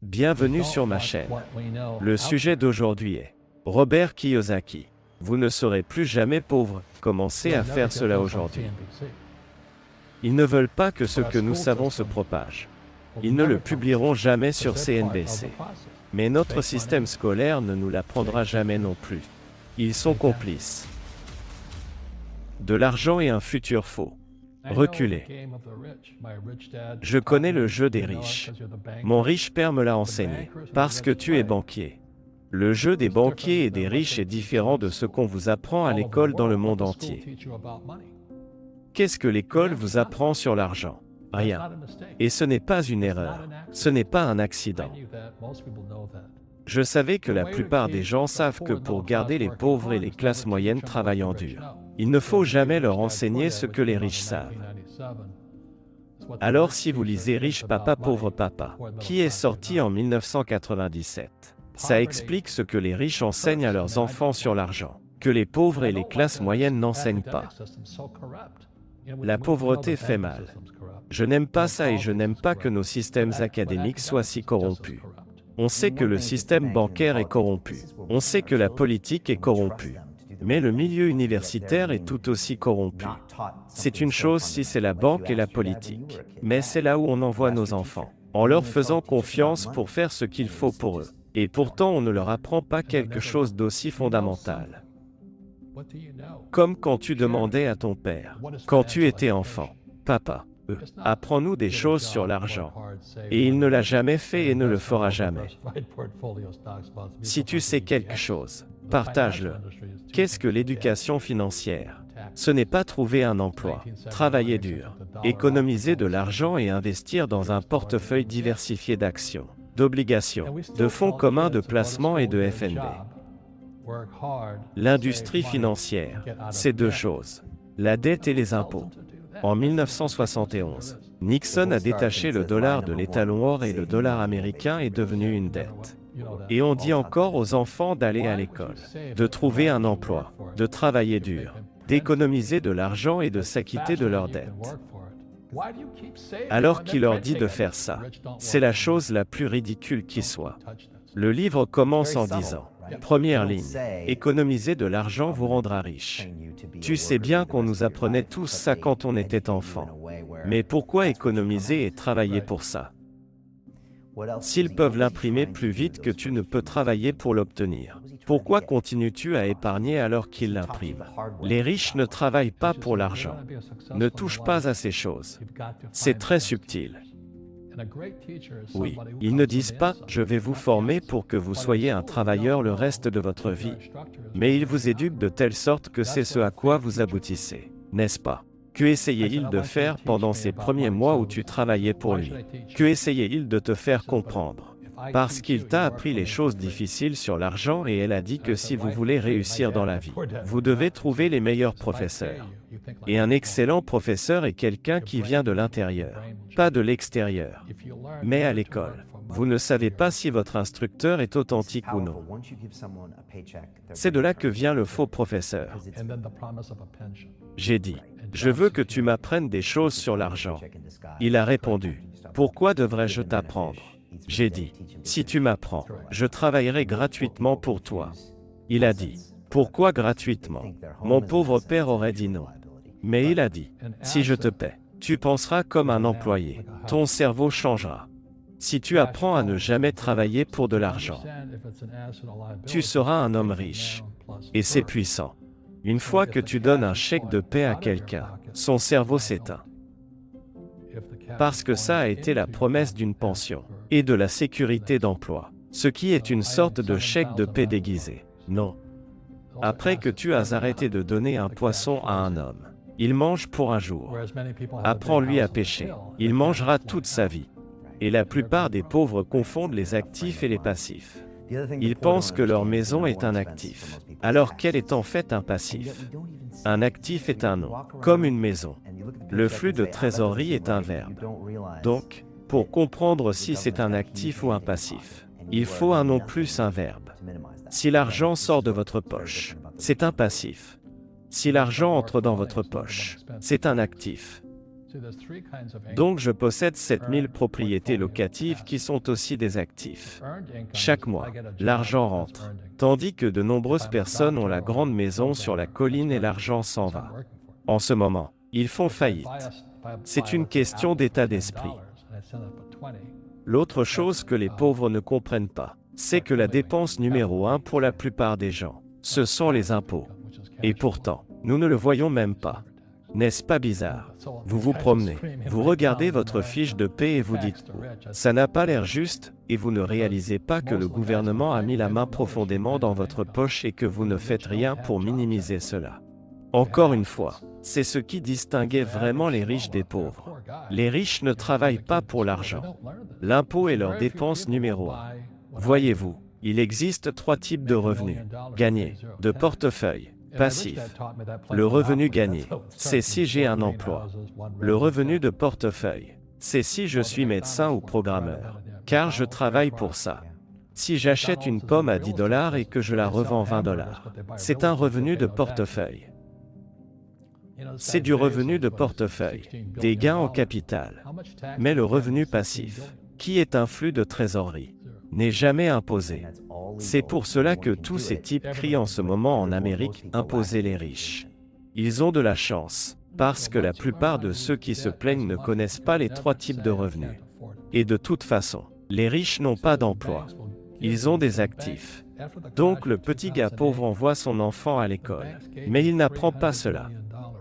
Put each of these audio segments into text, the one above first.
Bienvenue sur ma chaîne. Le sujet d'aujourd'hui est Robert Kiyosaki. Vous ne serez plus jamais pauvre, commencez à faire cela aujourd'hui. Ils ne veulent pas que ce que nous savons se propage. Ils ne le publieront jamais sur CNBC. Mais notre système scolaire ne nous l'apprendra jamais non plus. Ils sont complices. De l'argent et un futur faux. Reculez. Je connais le jeu des riches. Mon riche père me l'a enseigné, parce que tu es banquier. Le jeu des banquiers et des riches est différent de ce qu'on vous apprend à l'école dans le monde entier. Qu'est-ce que l'école vous apprend sur l'argent? Rien. Et ce n'est pas une erreur, ce n'est pas un accident. Je savais que la plupart des gens savent que pour garder les pauvres et les classes moyennes travaillant dur, il ne faut jamais leur enseigner ce que les riches savent. Alors si vous lisez Riche papa pauvre papa, qui est sorti en 1997, ça explique ce que les riches enseignent à leurs enfants sur l'argent, que les pauvres et les classes moyennes n'enseignent pas. La pauvreté fait mal. Je n'aime pas ça et je n'aime pas que nos systèmes académiques soient si corrompus. On sait que le système bancaire est corrompu. On sait que la politique est corrompue. Mais le milieu universitaire est tout aussi corrompu. C'est une chose si c'est la banque et la politique. Mais c'est là où on envoie nos enfants, en leur faisant confiance pour faire ce qu'il faut pour eux. Et pourtant on ne leur apprend pas quelque chose d'aussi fondamental. Comme quand tu demandais à ton père, quand tu étais enfant, papa, apprends-nous des choses sur l'argent. Et il ne l'a jamais fait et ne le fera jamais. Si tu sais quelque chose, partage-le. Qu'est-ce que l'éducation financière? Ce n'est pas trouver un emploi, travailler dur, économiser de l'argent et investir dans un portefeuille diversifié d'actions, d'obligations, de fonds communs de placement et de FNB. L'industrie financière, c'est deux choses, la dette et les impôts. En 1971, Nixon a détaché le dollar de l'étalon or et le dollar américain est devenu une dette. Et on dit encore aux enfants d'aller à l'école, de trouver un emploi, de travailler dur, d'économiser de l'argent et de s'acquitter de leurs dettes. Alors qu'il leur dit de faire ça, c'est la chose la plus ridicule qui soit. Le livre commence en disant, première ligne, économiser de l'argent vous rendra riche. Tu sais bien qu'on nous apprenait tous ça quand on était enfant. Mais pourquoi économiser et travailler pour ça? S'ils peuvent l'imprimer plus vite que tu ne peux travailler pour l'obtenir, pourquoi continues-tu à épargner alors qu'ils l'impriment? Les riches ne travaillent pas pour l'argent. Ne touche pas à ces choses. C'est très subtil. Oui, ils ne disent pas « je vais vous former pour que vous soyez un travailleur le reste de votre vie », mais ils vous éduquent de telle sorte que c'est ce à quoi vous aboutissez, n'est-ce pas? Que essayait-il de faire pendant ces premiers mois où tu travaillais pour lui? Que essayait-il de te faire comprendre? Parce qu'il t'a appris les choses difficiles sur l'argent et elle a dit que si vous voulez réussir dans la vie, vous devez trouver les meilleurs professeurs. Et un excellent professeur est quelqu'un qui vient de l'intérieur, pas de l'extérieur. Mais à l'école, vous ne savez pas si votre instructeur est authentique ou non. C'est de là que vient le faux professeur. J'ai dit, je veux que tu m'apprennes des choses sur l'argent. Il a répondu, pourquoi devrais-je t'apprendre? J'ai dit, si tu m'apprends, je travaillerai gratuitement pour toi. Il a dit, pourquoi gratuitement? Mon pauvre père aurait dit non. Mais il a dit, si je te paie, tu penseras comme un employé, ton cerveau changera. Si tu apprends à ne jamais travailler pour de l'argent, tu seras un homme riche. Et c'est puissant. Une fois que tu donnes un chèque de paie à quelqu'un, son cerveau s'éteint. Parce que ça a été la promesse d'une pension et de la sécurité d'emploi, ce qui est une sorte de chèque de paie déguisé. Non. Après que tu as arrêté de donner un poisson à un homme, il mange pour un jour. Apprends-lui à pêcher, il mangera toute sa vie. Et la plupart des pauvres confondent les actifs et les passifs. Ils pensent que leur maison est un actif, alors qu'elle est en fait un passif. Un actif est un nom, comme une maison. Le flux de trésorerie est un verbe. Donc, pour comprendre si c'est un actif ou un passif, il faut un nom plus un verbe. Si l'argent sort de votre poche, c'est un passif. Si l'argent entre dans votre poche, c'est un actif. Donc je possède 7000 propriétés locatives qui sont aussi des actifs. Chaque mois, l'argent rentre, tandis que de nombreuses personnes ont la grande maison sur la colline et l'argent s'en va. En ce moment, ils font faillite. C'est une question d'état d'esprit. L'autre chose que les pauvres ne comprennent pas, c'est que la dépense numéro 1 pour la plupart des gens, ce sont les impôts. Et pourtant, nous ne le voyons même pas. N'est-ce pas bizarre? Vous vous promenez, vous regardez votre fiche de paie et vous dites « ça n'a pas l'air juste » et vous ne réalisez pas que le gouvernement a mis la main profondément dans votre poche et que vous ne faites rien pour minimiser cela. Encore une fois, c'est ce qui distinguait vraiment les riches des pauvres. Les riches ne travaillent pas pour l'argent. L'impôt est leur dépense numéro 1. Voyez-vous, il existe 3 types de revenus. Gagné, de portefeuille, passif. Le revenu gagné, c'est si j'ai un emploi. Le revenu de portefeuille, c'est si je suis médecin ou programmeur, car je travaille pour ça. Si j'achète une pomme à 10 $ et que je la revends 20 $, c'est un revenu de portefeuille. C'est du revenu de portefeuille, des gains en capital. Mais le revenu passif, qui est un flux de trésorerie, n'est jamais imposé. C'est pour cela que tous ces types crient en ce moment en Amérique « imposer les riches ». Ils ont de la chance, parce que la plupart de ceux qui se plaignent ne connaissent pas les 3 types de revenus. Et de toute façon, les riches n'ont pas d'emploi. Ils ont des actifs. Donc le petit gars pauvre envoie son enfant à l'école. Mais il n'apprend pas cela.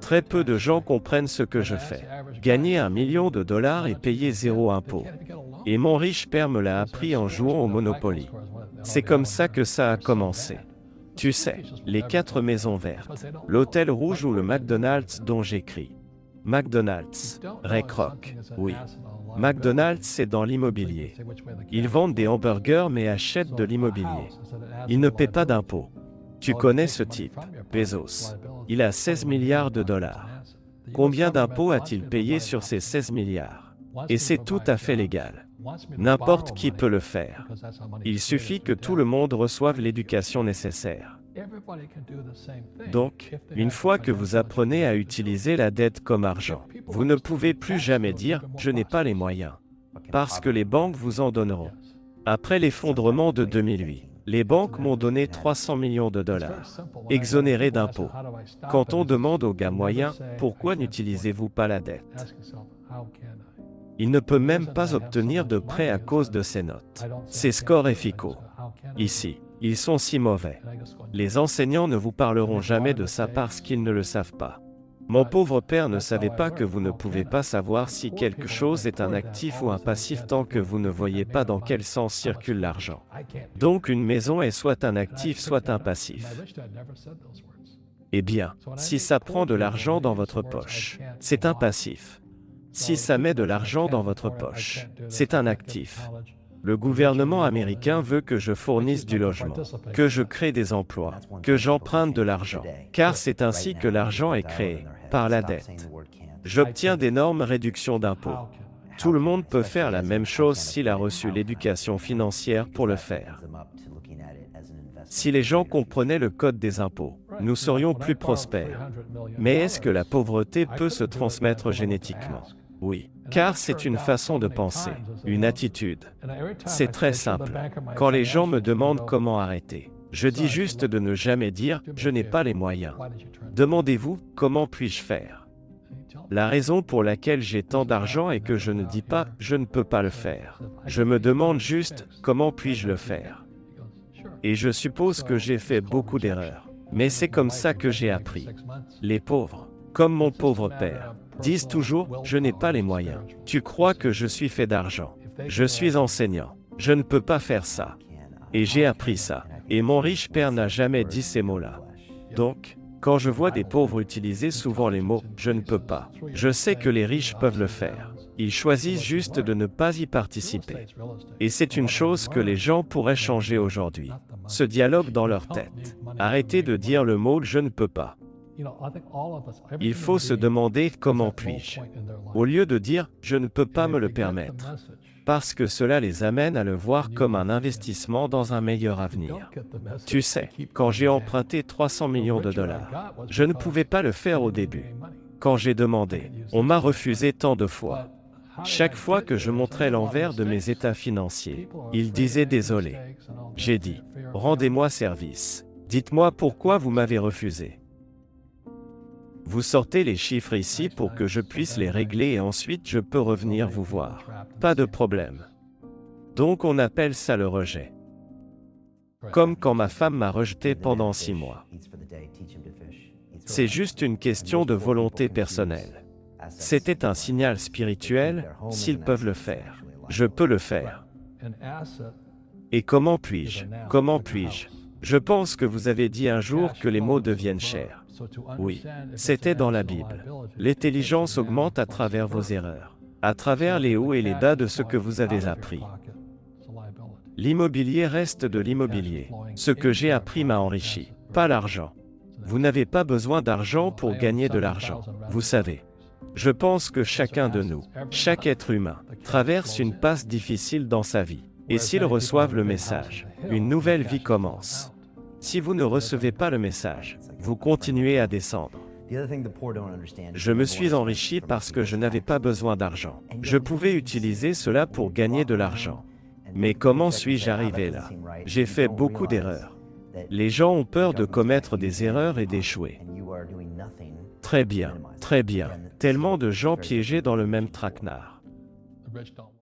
Très peu de gens comprennent ce que je fais. Gagner $1 million et payer 0 impôt. Et mon riche père me l'a appris en jouant au Monopoly. C'est comme ça que ça a commencé. Tu sais, les 4 maisons vertes, l'hôtel rouge ou le McDonald's dont j'écris. McDonald's, Ray Kroc, oui. McDonald's, c'est dans l'immobilier. Ils vendent des hamburgers mais achètent de l'immobilier. Ils ne paient pas d'impôts. Tu connais ce type, Bezos. Il a 16 milliards de dollars. Combien d'impôts a-t-il payé sur ces 16 milliards? Et c'est tout à fait légal. N'importe qui peut le faire. Il suffit que tout le monde reçoive l'éducation nécessaire. Donc, une fois que vous apprenez à utiliser la dette comme argent, vous ne pouvez plus jamais dire « je n'ai pas les moyens », parce que les banques vous en donneront. Après l'effondrement de 2008, les banques m'ont donné 300 millions de dollars, exonérés d'impôts. Quand on demande aux gars moyens « pourquoi n'utilisez-vous pas la dette ?» Il ne peut même pas obtenir de prêt à cause de ses notes. Ses scores EFICO. Ici, ils sont si mauvais. Les enseignants ne vous parleront jamais de ça parce qu'ils ne le savent pas. Mon pauvre père ne savait pas que vous ne pouvez pas savoir si quelque chose est un actif ou un passif tant que vous ne voyez pas dans quel sens circule l'argent. Donc une maison est soit un actif soit un passif. Eh bien, si ça prend de l'argent dans votre poche, c'est un passif. Si ça met de l'argent dans votre poche, c'est un actif. Le gouvernement américain veut que je fournisse du logement, que je crée des emplois, que j'emprunte de l'argent, car c'est ainsi que l'argent est créé, par la dette. J'obtiens d'énormes réductions d'impôts. Tout le monde peut faire la même chose s'il a reçu l'éducation financière pour le faire. Si les gens comprenaient le code des impôts, nous serions plus prospères. Mais est-ce que la pauvreté peut se transmettre génétiquement? Oui, car c'est une façon de penser, une attitude. C'est très simple. Quand les gens me demandent comment arrêter, je dis juste de ne jamais dire « je n'ai pas les moyens ». Demandez-vous « comment puis-je faire ?» La raison pour laquelle j'ai tant d'argent est que je ne dis pas « je ne peux pas le faire ». Je me demande juste « comment puis-je le faire ?» Et je suppose que j'ai fait beaucoup d'erreurs. Mais c'est comme ça que j'ai appris. Les pauvres, comme mon pauvre père, disent toujours « je n'ai pas les moyens ». Tu crois que je suis fait d'argent. Je suis enseignant. Je ne peux pas faire ça. Et j'ai appris ça. Et mon riche père n'a jamais dit ces mots-là. Donc, quand je vois des pauvres utiliser souvent les mots « je ne peux pas », je sais que les riches peuvent le faire. Ils choisissent juste de ne pas y participer. Et c'est une chose que les gens pourraient changer aujourd'hui. Ce dialogue dans leur tête. Arrêtez de dire le mot « je ne peux pas ». Il faut se demander « comment puis-je » au lieu de dire « je ne peux pas me le permettre ». Parce que cela les amène à le voir comme un investissement dans un meilleur avenir. Tu sais, quand j'ai emprunté 300 millions de dollars, je ne pouvais pas le faire au début. Quand j'ai demandé, on m'a refusé tant de fois. Chaque fois que je montrais l'envers de mes états financiers, ils disaient désolé. J'ai dit, rendez-moi service. Dites-moi pourquoi vous m'avez refusé. Vous sortez les chiffres ici pour que je puisse les régler et ensuite je peux revenir vous voir. Pas de problème. Donc on appelle ça le rejet. Comme quand ma femme m'a rejeté pendant 6 mois. C'est juste une question de volonté personnelle. C'était un signal spirituel, s'ils peuvent le faire. Je peux le faire. Et comment puis-je? Comment puis-je? Je pense que vous avez dit un jour que les mots deviennent chers. Oui, c'était dans la Bible. L'intelligence augmente à travers vos erreurs, à travers les hauts et les bas de ce que vous avez appris. L'immobilier reste de l'immobilier. Ce que j'ai appris m'a enrichi, pas l'argent. Vous n'avez pas besoin d'argent pour gagner de l'argent, vous savez. Je pense que chacun de nous, chaque être humain, traverse une passe difficile dans sa vie. Et s'ils reçoivent le message, une nouvelle vie commence. Si vous ne recevez pas le message, vous continuez à descendre. Je me suis enrichi parce que je n'avais pas besoin d'argent. Je pouvais utiliser cela pour gagner de l'argent. Mais comment suis-je arrivé là? J'ai fait beaucoup d'erreurs. Les gens ont peur de commettre des erreurs et d'échouer. Très bien, tellement de gens piégés dans le même traquenard.